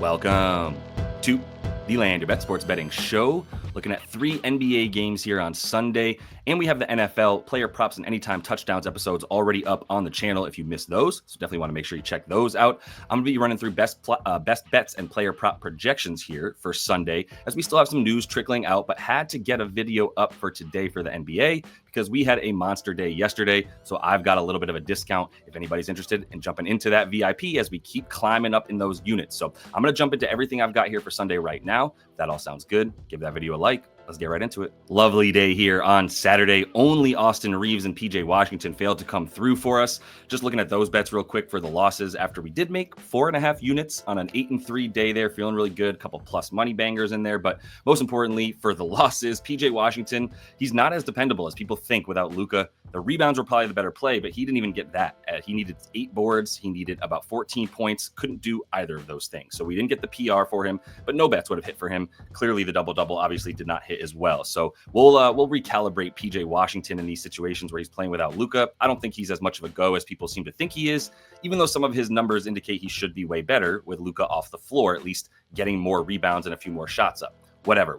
Welcome to the Land Your Bet Sports Betting Show. Looking at 3 NBA games here on Sunday. And we have the NFL player props and anytime touchdowns episodes already up on the channel if you missed those. So definitely want to make sure you check those out. I'm going to be running through best bets and player prop projections here for Sunday, as we still have some news trickling out, but had to get a video up for today for the NBA because we had a monster day yesterday. So I've got a little bit of a discount if anybody's interested in jumping into that VIP as we keep climbing up in those units. So I'm going to jump into everything I've got here for Sunday right now. If that all sounds good, give that video a like. Let's get right into it. Lovely day here on Saturday. Only Austin Reeves and PJ Washington failed to come through for us. Just looking at those bets real quick for the losses after we did make 4.5 units on an 8-3 day there. Feeling really good. A couple plus money bangers in there. But most importantly for the losses, PJ Washington, he's not as dependable as people think without Luka. The rebounds were probably the better play, but he didn't even get that. He needed 8 boards. He needed about 14 points. Couldn't do either of those things. So we didn't get the PR for him, but no bets would have hit for him. Clearly the double-double obviously did not hit as well. So we'll recalibrate PJ Washington in these situations where he's playing without Luka. I don't think he's as much of a go as people seem to think he is, even though some of his numbers indicate he should be way better with Luka off the floor, at least getting more rebounds and a few more shots up. Whatever.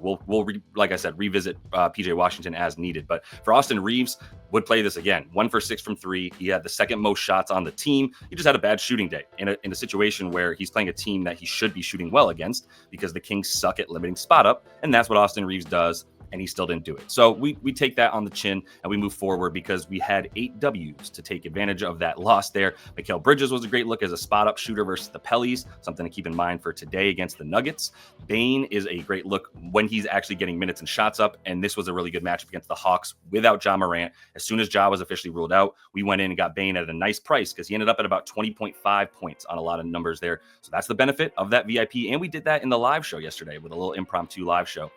Like I said, revisit PJ Washington as needed. But for Austin Reeves, would play this again. 1 for 6 from 3. He had the second most shots on the team. He just had a bad shooting day in a situation where he's playing a team that he should be shooting well against because the Kings suck at limiting spot up. And that's what Austin Reeves does. And he still didn't do it. So we take that on the chin and we move forward because we had 8 W's to take advantage of that loss there. Mikal Bridges was a great look as a spot-up shooter versus the Pellies, something to keep in mind for today against the Nuggets. Bane is a great look when he's actually getting minutes and shots up, and this was a really good matchup against the Hawks without Ja Morant. As soon as Ja was officially ruled out, we went in and got Bane at a nice price because he ended up at about 20.5 points on a lot of numbers there. So that's the benefit of that VIP, and we did that in the live show yesterday with a little impromptu live show.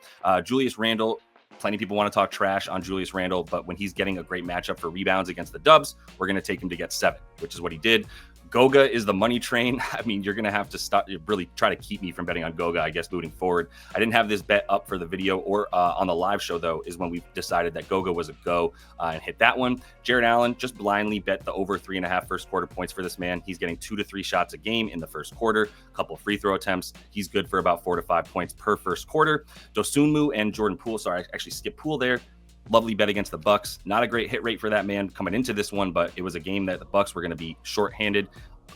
Julius Randle, plenty of people want to talk trash on Julius Randle, but when he's getting a great matchup for rebounds against the Dubs, we're going to take him to get 7, which is what he did. Goga is the money train. I mean, you're going to have to stop, really try to keep me from betting on Goga, I guess, moving forward. I didn't have this bet up for the video or on the live show, though, is when we decided that Goga was a go and hit that one. Jared Allen just blindly bet the over 3.5 first quarter points for this man. He's getting 2 to 3 shots a game in the first quarter, a couple of free throw attempts. He's good for about 4 to 5 points per first quarter. Dosunmu and Jordan Poole, sorry, I actually skipped Poole there. Lovely bet against the Bucks. Not a great hit rate for that man coming into this one, but it was a game that the Bucks were going to be shorthanded,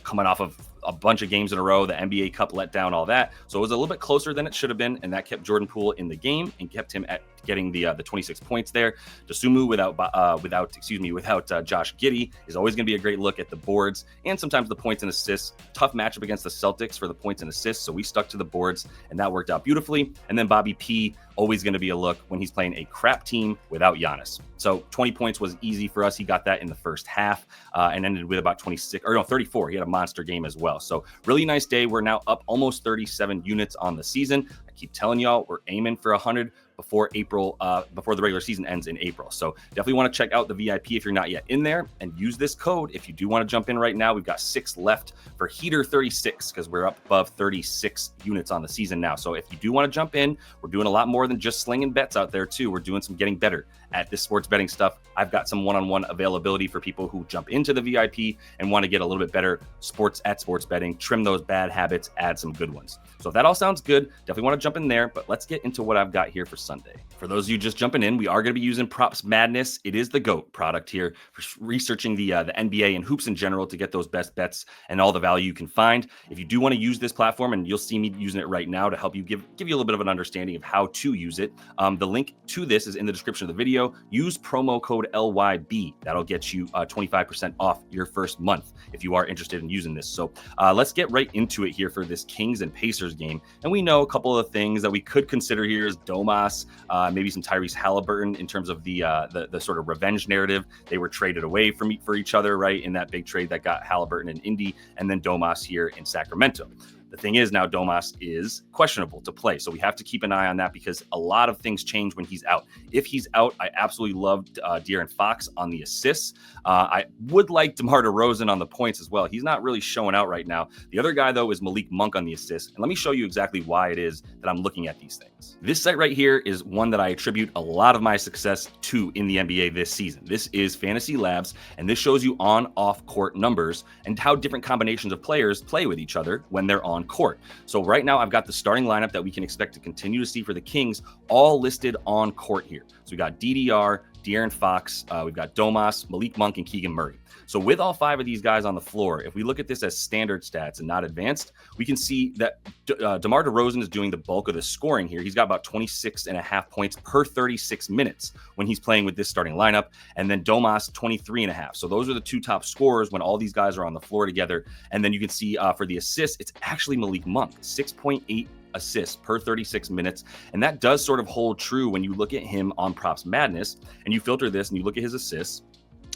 coming off of a bunch of games in a row, the NBA Cup let down, all that. So it was a little bit closer than it should have been, and that kept Jordan Poole in the game and kept him at getting the 26 points there. Dosunmu without Josh Giddey is always going to be a great look at the boards and sometimes the points and assists. Tough matchup against the Celtics for the points and assists, so we stuck to the boards, and that worked out beautifully. And then Bobby P, always going to be a look when he's playing a crap team without Giannis. So 20 points was easy for us. He got that in the first half and ended with about 34. He had a monster game as well. So really nice day. We're now up almost 37 units on the season. I keep telling y'all we're aiming for 100 before the regular season ends in April. So definitely want to check out the VIP if you're not yet in there and use this code if you do want to jump in right now. We've got 6 left for Heater 36 because we're up above 36 units on the season now. So if you do want to jump in, we're doing a lot more than just slinging bets out there too. We're doing some getting better at this sports betting stuff. I've got some one-on-one availability for people who jump into the VIP and want to get a little bit better sports betting, trim those bad habits, add some good ones. So if that all sounds good, definitely want to jump in there, but let's get into what I've got here for Sunday. For those of you just jumping in, we are going to be using Props Madness. It is the GOAT product here for researching the NBA and hoops in general to get those best bets and all the value you can find. If you do want to use this platform, and you'll see me using it right now to help you give you a little bit of an understanding of how to use it, the link to this is in the description of the video. Use promo code LYB. That'll get you 25% off your first month if you are interested in using this. So let's get right into it here for this Kings and Pacers game. And we know a couple of things that we could consider here is Domas, maybe some Tyrese Haliburton in terms of the sort of revenge narrative. They were traded away for each other, right, in that big trade that got Haliburton in Indy, and then Domas here in Sacramento. The thing is now Domas is questionable to play. So we have to keep an eye on that because a lot of things change when he's out. If he's out, I absolutely loved De'Aaron Fox on the assists. I would like DeMar DeRozan on the points as well. He's not really showing out right now. The other guy, though, is Malik Monk on the assists. And let me show you exactly why it is that I'm looking at these things. This site right here is one that I attribute a lot of my success to in the NBA this season. This is Fantasy Labs, and this shows you on-off court numbers and how different combinations of players play with each other when they're on on court. So right now I've got the starting lineup that we can expect to continue to see for the Kings all listed on court here. So we got DDR, De'Aaron Fox, we've got Domas, Malik Monk, and Keegan Murray. So with all 5 of these guys on the floor, if we look at this as standard stats and not advanced, we can see that DeMar DeRozan is doing the bulk of the scoring here. He's got about 26.5 points per 36 minutes when he's playing with this starting lineup. And then Domas, 23.5. So those are the 2 top scorers when all these guys are on the floor together. And then you can see for the assists, it's actually Malik Monk, 6.8 assists per 36 minutes. And that does sort of hold true when you look at him on Props Madness and you filter this and you look at his assists.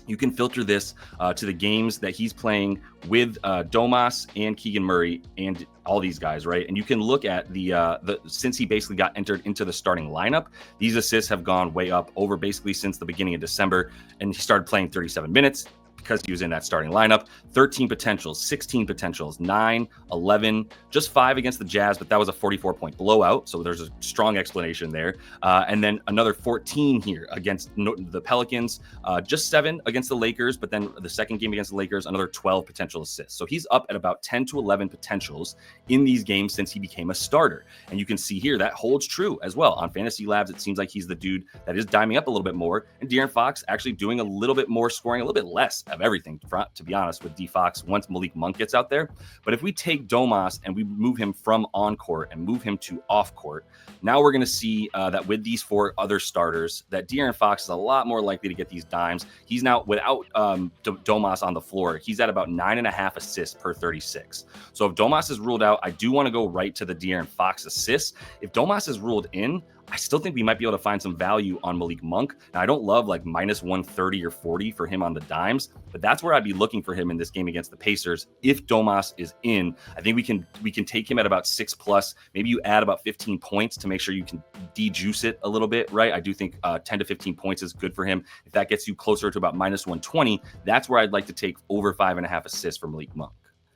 You can filter this to the games that he's playing with Domas and Keegan Murray and all these guys, right? And you can look at the since he basically got entered into the starting lineup, these assists have gone way up over basically since the beginning of December. And he started playing 37 minutes. Because he was in that starting lineup. 13 potentials, 16 potentials, 9, 11, just 5 against the Jazz, but that was a 44-point blowout. So there's a strong explanation there. And then another 14 here against the Pelicans, just 7 against the Lakers, but then the second game against the Lakers, another 12 potential assists. So he's up at about 10 to 11 potentials in these games since he became a starter. And you can see here that holds true as well. On Fantasy Labs, it seems like he's the dude that is diming up a little bit more. And De'Aaron Fox actually doing a little bit more, scoring a little bit less of everything, to be honest, with D Fox once Malik Monk gets out there. But if we take Domas and we move him from on court and move him to off court, now we're going to see that with these 4 other starters, that De'Aaron Fox is a lot more likely to get these dimes. He's now, without Domas on the floor, he's at about 9.5 assists per 36. So if Domas is ruled out, I do want to go right to the De'Aaron Fox assists. If Domas is ruled in, I still think we might be able to find some value on Malik Monk. Now, I don't love like minus 130 or 40 for him on the dimes, but that's where I'd be looking for him in this game against the Pacers. If Domas is in, I think we can take him at about 6+. Maybe you add about 15 points to make sure you can de-juice it a little bit, right? I do think 10 to 15 points is good for him. If that gets you closer to about minus 120, that's where I'd like to take over 5.5 assists for Malik Monk.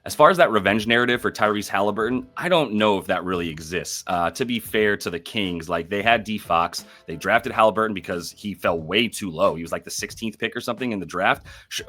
As far as that revenge narrative for Tyrese Haliburton, I don't know if that really exists. To be fair to the Kings, like they had D Fox, they drafted Haliburton because he fell way too low. He was like the 16th pick or something in the draft,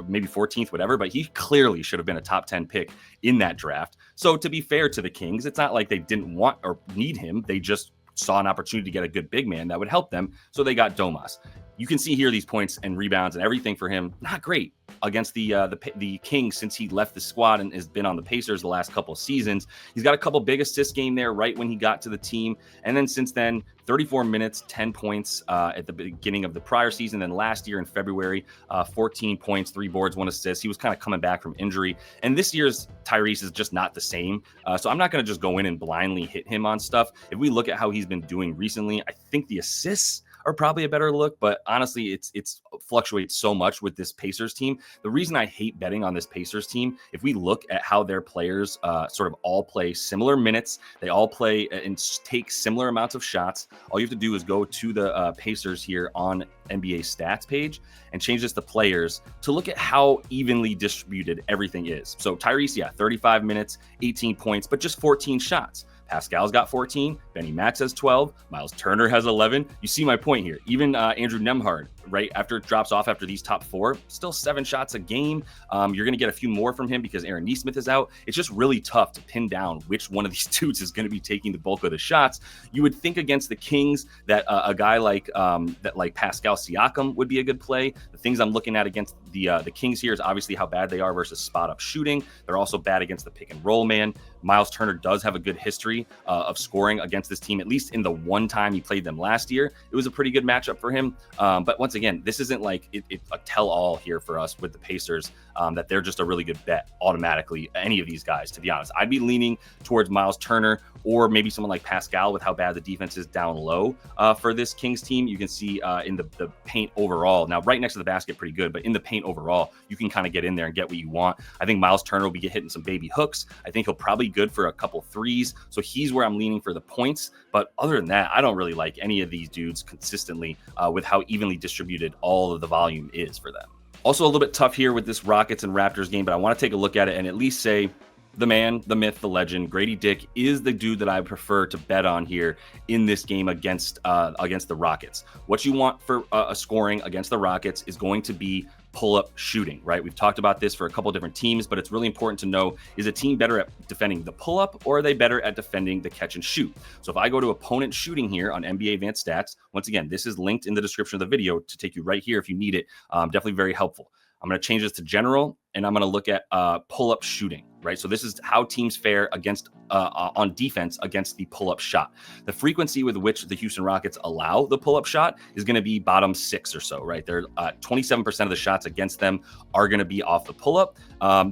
maybe 14th, whatever, but he clearly should have been a top 10 pick in that draft. So to be fair to the Kings, it's not like they didn't want or need him. They just saw an opportunity to get a good big man that would help them. So they got Domas. You can see here these points and rebounds and everything for him. Not great against the Kings since he left the squad and has been on the Pacers the last couple of seasons. He's got a couple big assist game there right when he got to the team. And then since then, 34 minutes, 10 points at the beginning of the prior season. Then last year in February, 14 points, 3 boards, 1 assist. He was kind of coming back from injury. And this year's Tyrese is just not the same. So I'm not going to just go in and blindly hit him on stuff. If we look at how he's been doing recently, I think the assists are probably a better look, but honestly, it's fluctuates so much with this Pacers team. The reason I hate betting on this Pacers team, if we look at how their players sort of all play similar minutes, they all play and take similar amounts of shots. All you have to do is go to the Pacers here on NBA stats page and change this to players to look at how evenly distributed everything is. So Tyrese, 35 minutes, 18 points, but just 14 shots. Pascal's got 14. Benny Max has 12. Miles Turner has 11. You see my point here. Even Andrew Nembhard, right after it drops off after these top 4, still 7 shots a game. You're going to get a few more from him because Aaron Nesmith is out. It's just really tough to pin down which one of these dudes is going to be taking the bulk of the shots. You would think against the Kings that a guy like Pascal Siakam would be a good play. The things I'm looking at against the Kings here is obviously how bad they are versus spot up shooting. They're also bad against the pick and roll man. Miles Turner does have a good history of scoring against this team, at least in the one time he played them last year. It was a pretty good matchup for him. But once again, this isn't like a tell-all here for us with the Pacers that they're just a really good bet automatically, any of these guys, to be honest. I'd be leaning towards Miles Turner or maybe someone like Pascal with how bad the defense is down low for this Kings team. You can see in the paint overall. Now, right next to the basket, pretty good, but in the paint overall, you can kind of get in there and get what you want. I think Miles Turner will be hitting some baby hooks. I think he'll probably be good for a couple threes. So he's where I'm leaning for the points. But other than that, I don't really like any of these dudes consistently with how evenly distributed all of the volume is for them. Also a little bit tough here with this Rockets and Raptors game, but I want to take a look at it and at least say, the man, the myth, the legend, Grady Dick is the dude that I prefer to bet on here in this game against the Rockets. What you want for a scoring against the Rockets is going to be pull-up shooting, right? We've talked about this for a couple of different teams, but it's really important to know, is a team better at defending the pull-up or are they better at defending the catch and shoot? So if I go to opponent shooting here on NBA Advanced Stats, once again, this is linked in the description of the video to take you right here if you need it. Definitely very helpful. I'm going to change this to general, and I'm going to look at pull-up shooting, right? So this is how teams fare against on defense against the pull-up shot. The frequency with which the Houston Rockets allow the pull-up shot is going to be bottom 6 or so, right? They're 27% of the shots against them are going to be off the pull-up.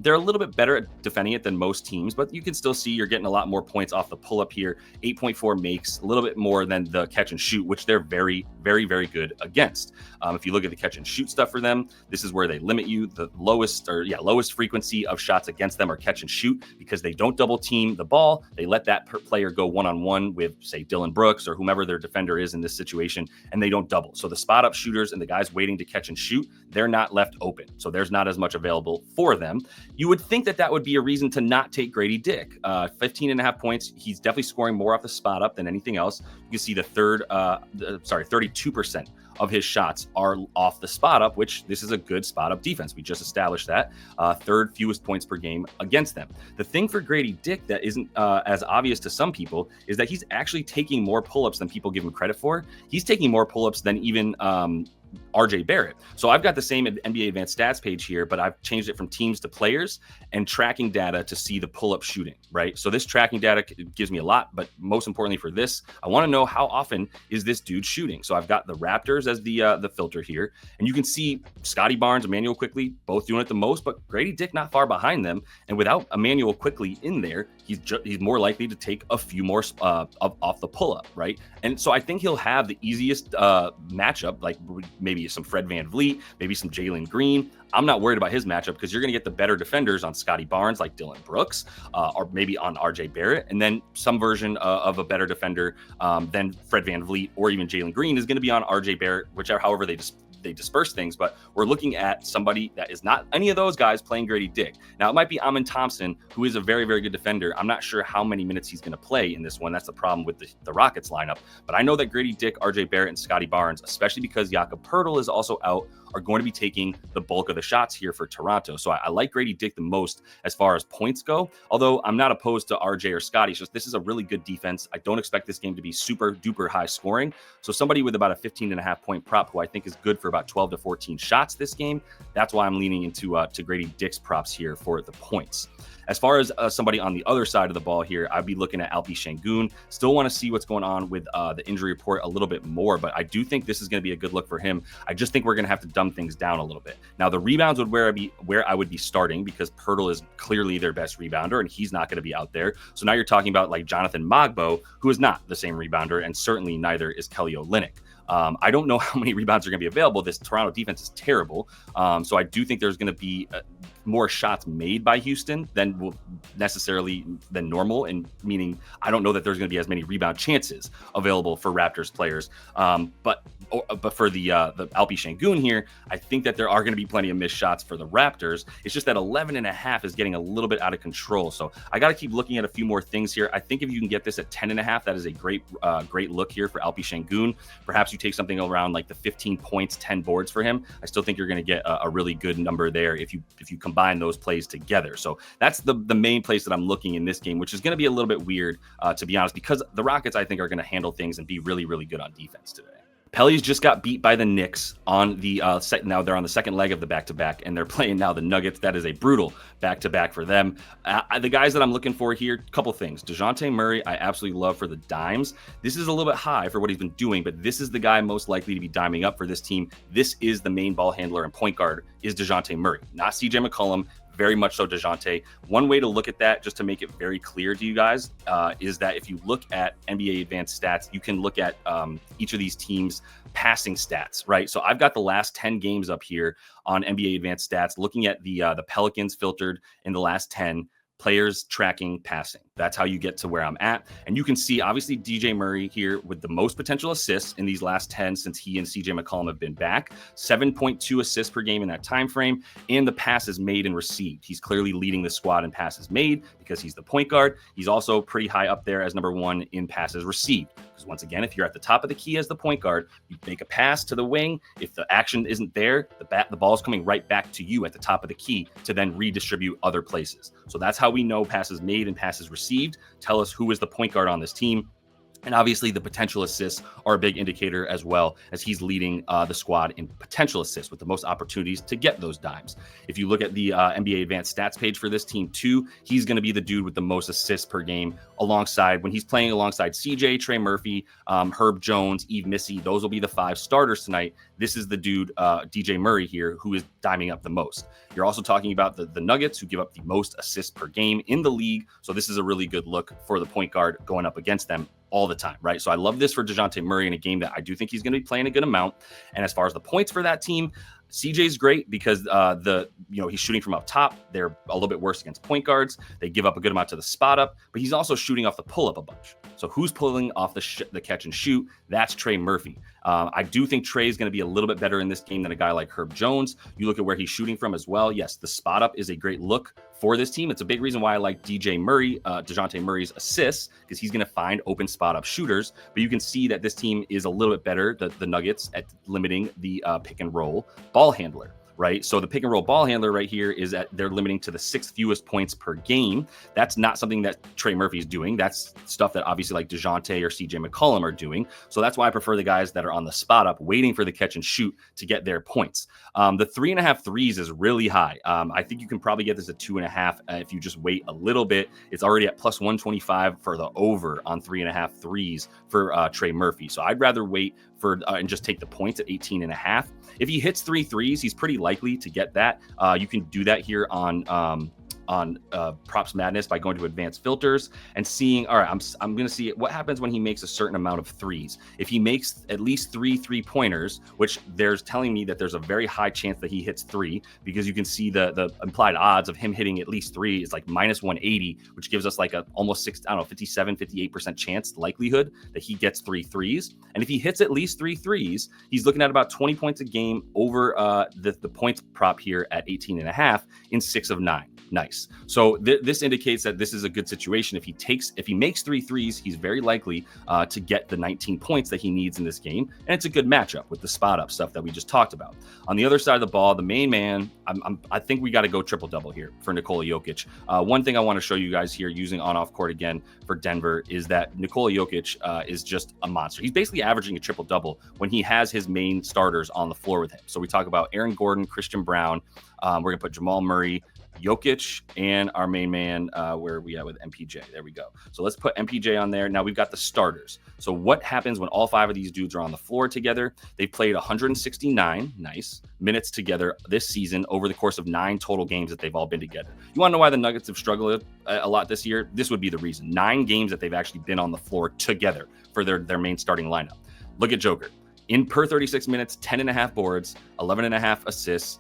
They're a little bit better at defending it than most teams, but you can still see you're getting a lot more points off the pull-up here. 8.4 makes, a little bit more than the catch and shoot, which they're very, very, very good against. If you look at the catch and shoot stuff for them, this is where they limit you. The lowest frequency of shots against them are catch and shoot because they don't double team the ball. They let that player go one-on-one with, say, Dylan Brooks or whomever their defender is in this situation, and they don't double. So the spot up shooters and the guys waiting to catch and shoot, they're not left open. So there's not as much available for them. You would think that that would be a reason to not take Grady Dick. 15.5 points. He's definitely scoring more off the spot up than anything else. You can see the 32% of his shots are off the spot up, which this is a good spot up defense. We just established that. Third fewest points per game against them. The thing for Grady Dick that isn't as obvious to some people is that he's actually taking more pull-ups than people give him credit for. He's taking more pull-ups than even RJ Barrett. So I've got the same NBA Advanced Stats page here, but I've changed it from teams to players and tracking data to see the pull-up shooting, right? So this tracking data gives me a lot, but most importantly for this, I want to know how often is this dude shooting. So I've got the Raptors as the filter here, and you can see Scotty Barnes, Emmanuel Quickley, both doing it the most, but Grady Dick not far behind them. And without Emmanuel Quickley in there, he's more likely to take a few more off the pull-up, right? And so I think he'll have the easiest matchup, like maybe some Fred VanVleet, maybe some Jalen Green. I'm not worried about his matchup because you're going to get the better defenders on Scotty Barnes, like Dylan Brooks, or maybe on RJ Barrett, and then some version of a better defender than Fred VanVleet or even Jalen Green is going to be on RJ Barrett, however they disperse things. But we're looking at somebody that is not any of those guys playing Grady Dick. Now, it might be Amin Thompson, who is a very, very good defender. I'm not sure how many minutes he's going to play in this one. That's the problem with the Rockets lineup. But I know that Grady Dick, RJ Barrett, and Scotty Barnes, especially because Jakob Poeltl is also out, are going to be taking the bulk of the shots here for Toronto. So I like Grady Dick the most as far as points go, although I'm not opposed to RJ or Scotty. It's just this is a really good defense. I don't expect this game to be super duper high scoring. So somebody with about a 15.5 point prop who I think is good for about 12 to 14 shots this game, that's why I'm leaning into to Grady Dick's props here for the points. As far as somebody on the other side of the ball here, I'd be looking at Alpi Sengun. Still want to see what's going on with the injury report a little bit more, but I do think this is going to be a good look for him. I just think we're going to have to dumb things down a little bit. Now, the rebounds would where I would be starting because Poeltl is clearly their best rebounder, and he's not going to be out there. So now you're talking about like Jonathan Magbo, who is not the same rebounder, and certainly neither is Kelly Olynyk. I don't know how many rebounds are going to be available. This Toronto defense is terrible. So I do think there's going to be more shots made by Houston than normal, and meaning I don't know that there's going to be as many rebound chances available for Raptors players. But for the Alpi Sengun here, I think that there are going to be plenty of missed shots for the Raptors. It's just that 11.5 is getting a little bit out of control. So I got to keep looking at a few more things here. I think if you can get this at 10.5, that is a great look here for Alpi Sengun. Perhaps you take something around like the 15 points, 10 boards for him. I still think you're going to get a really good number there if you combine those plays together. So that's the main place that I'm looking in this game, which is going to be a little bit weird, to be honest, because the Rockets, I think, are going to handle things and be really, really good on defense today. Pelly's just got beat by the Knicks on the now they're on the second leg of the back-to-back, and they're playing now the Nuggets. That is a brutal back-to-back for them. The guys that I'm looking for here, couple things. Dejounte Murray, I absolutely love for the dimes. This is a little bit high for what he's been doing, but this is the guy most likely to be diming up for this team. This is the main ball handler and point guard is Dejounte Murray, not CJ McCollum. Very much so DeJounte. One way to look at that, just to make it very clear to you guys, is that if you look at NBA Advanced Stats, you can look at each of these teams' passing stats, right? So I've got the last 10 games up here on NBA Advanced Stats, looking at the Pelicans filtered in the last 10 players tracking passing. That's how you get to where I'm at. And you can see, obviously, DJ Murray here with the most potential assists in these last 10 since he and CJ McCollum have been back. 7.2 assists per game in that time frame, and the passes made and received. He's clearly leading the squad in passes made because because he's the point guard. He's also pretty high up there as number 1 in passes received. Because once again, if you're at the top of the key as the point guard, you make a pass to the wing. If the action isn't there, the ball is coming right back to you at the top of the key to then redistribute other places. So that's how we know passes made and passes received tell us who is the point guard on this team. And obviously, the potential assists are a big indicator as well, as he's leading the squad in potential assists with the most opportunities to get those dimes. If you look at the NBA Advanced Stats page for this team too, he's going to be the dude with the most assists per game alongside when he's playing alongside CJ, Trey Murphy, Herb Jones, Yves Missy. Those will be the 5 starters tonight. This is the dude, DJ Murray here, who is diming up the most. You're also talking about the Nuggets, who give up the most assists per game in the league. So this is a really good look for the point guard going up against them all the time, right? So I love this for Dejounte Murray in a game that I do think he's going to be playing a good amount. And as far as the points for that team, CJ's great because he's shooting from up top. They're a little bit worse against point guards. They give up a good amount to the spot up, but he's also shooting off the pull up a bunch. So who's pulling off the catch and shoot? That's Trey Murphy. I do think Trey is going to be a little bit better in this game than a guy like Herb Jones. You look at where he's shooting from as well. Yes, the spot up is a great look for this team. It's a big reason why I like Dejounte Murray's assists, because he's going to find open spot up shooters. But you can see that this team is a little bit better, the Nuggets, at limiting the pick and roll ball handler. Right. So the pick and roll ball handler right here is that they're limiting to the 6th fewest points per game. That's not something that Trey Murphy is doing. That's stuff that obviously like DeJounte or CJ McCollum are doing. So that's why I prefer the guys that are on the spot up, waiting for the catch and shoot to get their points. The 3.5 threes is really high. I think you can probably get this at 2.5 if you just wait a little bit. It's already at plus 125 for the over on 3.5 threes for Trey Murphy. So I'd rather wait and just take the points at 18.5. If he hits 3 threes, he's pretty likely to get that. You can do that here on Props Madness by going to advanced filters and seeing, all right, I'm going to see what happens when he makes a certain amount of threes. If he makes at least 3 3-pointers, which there's telling me that there's a very high chance that he hits 3, because you can see the implied odds of him hitting at least 3 is like minus 180, which gives us like a almost 57, 58% chance likelihood that he gets 3 threes. And if he hits at least 3 threes, he's looking at about 20 points a game over the points prop here at 18.5 in 6 of 9. Nice. So this indicates that this is a good situation. If he makes 3 threes, he's very likely to get the 19 points that he needs in this game. And it's a good matchup with the spot up stuff that we just talked about. On the other side of the ball, the main man, I think we got to go triple double here for Nikola Jokic. One thing I want to show you guys here using on off court again for Denver is that Nikola Jokic is just a monster. He's basically averaging a triple double when he has his main starters on the floor with him. So we talk about Aaron Gordon, Christian Brown. We're going to put Jamal Murray, Jokic, and our main man, where are we at with MPJ? There we go. So let's put MPJ on there. Now we've got the starters. So what happens when all 5 of these dudes are on the floor together? They've played 169 minutes together this season over the course of 9 total games that they've all been together. You want to know why the Nuggets have struggled a lot this year? This would be the reason. 9 games that they've actually been on the floor together for their main starting lineup. Look at Joker. In per 36 minutes, 10.5 boards, 11.5 assists,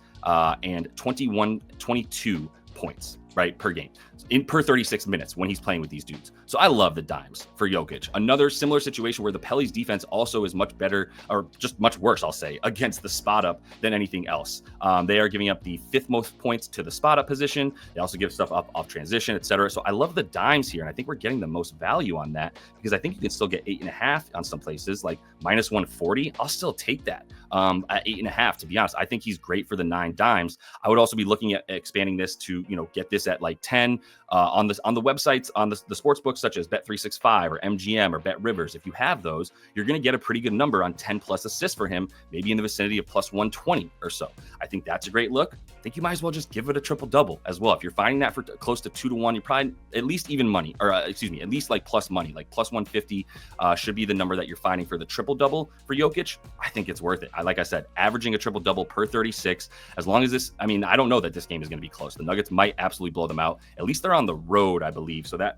and 22 points, right, per game in per 36 minutes when he's playing with these dudes. So I love the dimes for Jokic. Another similar situation where the Pelly's defense also is much better, or just much worse, I'll say, against the spot up than anything else. They are giving up the 5th most points to the spot up position. They also give stuff up off transition, etc. So I love the dimes here, and I think we're getting the most value on that, because I think you can still get 8.5 on some places, like minus 140. I'll still take that at 8.5. To be honest, I think he's great for the 9 dimes. I would also be looking at expanding this to get this at like 10 on the websites, on the sports books such as Bet365 or MGM or Bet Rivers. If you have those, you're going to get a pretty good number on 10 plus assists for him, maybe in the vicinity of plus 120 or so. I think that's a great look. I think you might as well just give it a triple double as well. If you're finding that for close to 2-1, you're probably at least even money, or at least like plus money, like plus 150 should be the number that you're finding for the triple double for Jokic. I think it's worth it. Like I said, averaging a triple double per 36, as long as this, I don't know that this game is going to be close. The Nuggets might absolutely blow them out. At least they're on the road, I believe. So that,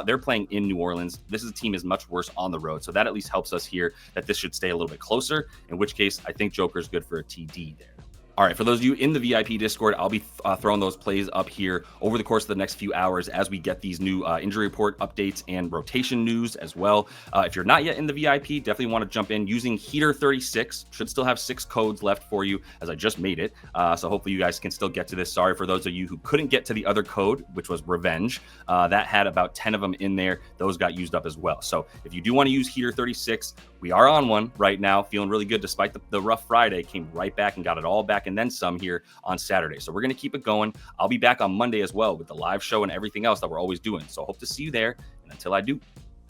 they're playing in New Orleans. This team is much worse on the road. So that at least helps us here that this should stay a little bit closer, in which case I think Joker's good for a TD there. All right, for those of you in the VIP Discord, I'll be throwing those plays up here over the course of the next few hours as we get these new injury report updates and rotation news as well. If you're not yet in the VIP, definitely want to jump in using Heater 36. Should still have 6 codes left for you as I just made it. So hopefully you guys can still get to this. Sorry for those of you who couldn't get to the other code, which was Revenge. That had about 10 of them in there. Those got used up as well. So if you do want to use Heater 36, we are on one right now, feeling really good despite the rough Friday. Came right back and got it all back and then some here on Saturday. So we're going to keep it going. I'll be back on Monday as well with the live show and everything else that we're always doing. So hope to see you there. And until I do,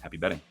happy betting.